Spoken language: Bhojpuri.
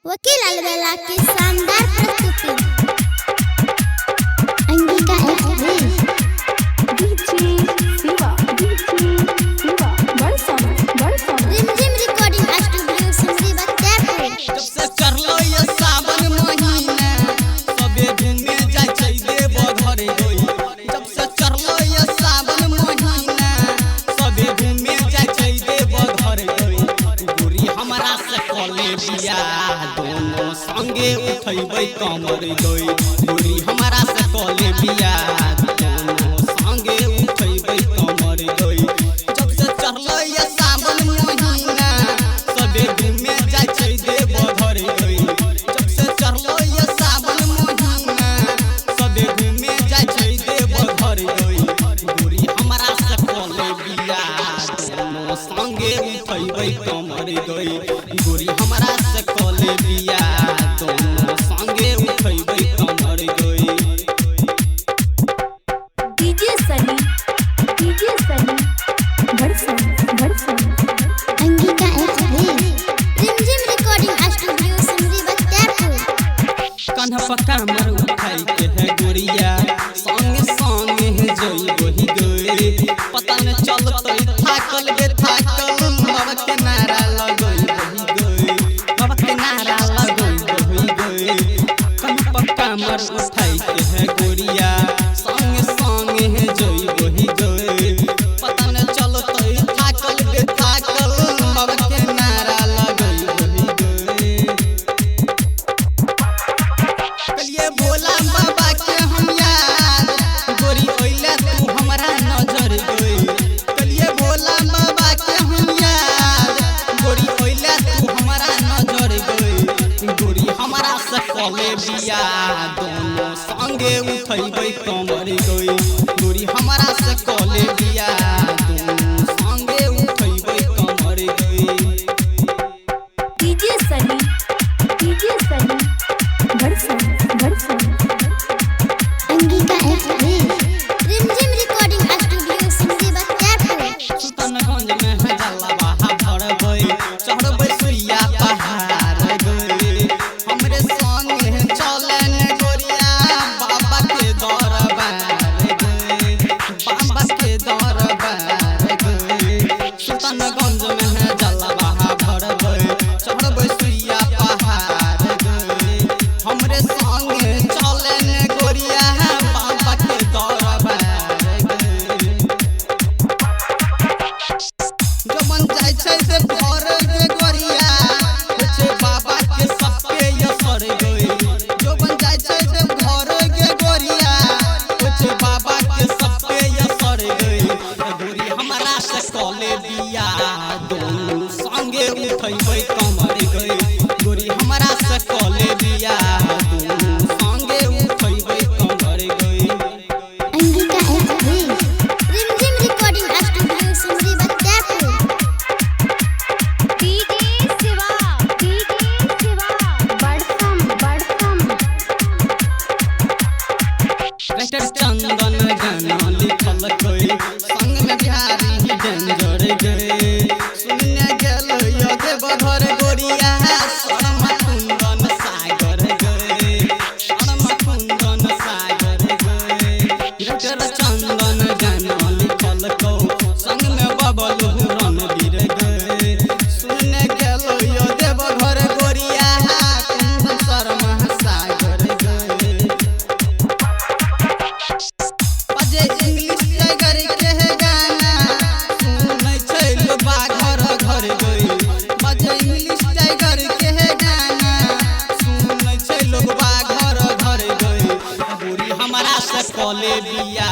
वकील अलबेला की शानदार प्रस्तुति। Angika Rimjhim recording studio Simri Bakhtiyarpur. जब से चढ़लो ये सावन महीना सबे घूमे जाय छै देव घर गई। जब से चढ़लो ये सावन महीना सबे घूमे जाय छै देव घर गई। गोरी हमरा से कले बिया दोनों संगे उठैबै कमर गई। गोरी हमरा से कले बिया दोनों संगे उठैबै कमर गई। जब से चढ़लो ये सावन महीना सबे घूमे जाय छै देव घर गई। जब से चढ़लो ये सावन महीना सबे घूमे जाय छै देव घर गई। गोरी हमरा से कले बिया दोनों संगे उठैबै कमर गई। गोरी हमरा से कले बिया दोनों संगे उठैबै कमर गई। डीजे सनी अंगिका रिमझिम रिकॉर्डिंग स्टूडियो सिमरी बख्तियारपुर। कान्हा पक्का मर उठाई के है गोरिया संगे संगे है जोई वही गई। पता न चलतै थाकल बे थाकल बाबा के नारा लगई वही गई। बाबा के नारा लगई वही गई। कान्हा पक्का मर उठाई के है गोरिया संगे संगे है जोई वही गई। पता न चलतै थाकल बे थाकल बाबा के नारा लगई वही गई। कलिए भोला बाबा के हम याद गोरी ओइला तू हमरा नजर गई। कलिए भोला बाबा के हम याद गोरी ओइला तू हमरा नजर गई। गोरी हमरा से कले बिया दोनों संगे उठैबै कमर गई। गोरी हमरा से कले बिया दोनों संगे उठैबै कमर गई। डीजे सनी अंगिका रिमझिम रिकॉर्डिंग स्टूडियो सिमरी बख्तियारपुर। सुल्तानगंज में है जलवा भरबै चढ़बै सुइया पहाड़ गई। हमरे संगे चले न गोरिया बाबा के दरबार गई। बाबा के दरबार गई। सुल्तानगंज में है जलवा भरबै चढ़बै सुइया पहाड़ गई। हमरे संगे चले न गोरिया बाबा के दरबार गई। जमन जाय छै से घर के गोरिया छै बाबा के सबके असर गई। जमन जाय छै से घर के गोरिया छै बाबा के सबके असर गई। गोरी हमरा से कले बिया दोनों संगे उठैबै कमर गई। गोरी हमरा से कले बिया दोनों संगे उठैबै कमर गई। Angika Rimjhim recording studio Simri Bakhtiyarpur. DJ Shiva writer Chandan गाना लिखल कोई संग में बिहारी डेंजर गए। सुनने गेल यो देव घर गोरिया शर्मा कुंदन सागर गए। शर्मा कुंदन सागर गए। राइटर चंदन गाना लिखल को संग में बबलू रणवीर गए। सुनने गेल यो देव घर गोरिया कुंदन शर्मा सागर गए। बजे इंग्लिश टाइगर के है गाना सुनै छै लोगबा घर घर गई। बजे इंग्लिश टाइगर के है गाना सुनै छै लोगबा घर घर गई। गोरी हमरा से कले बिया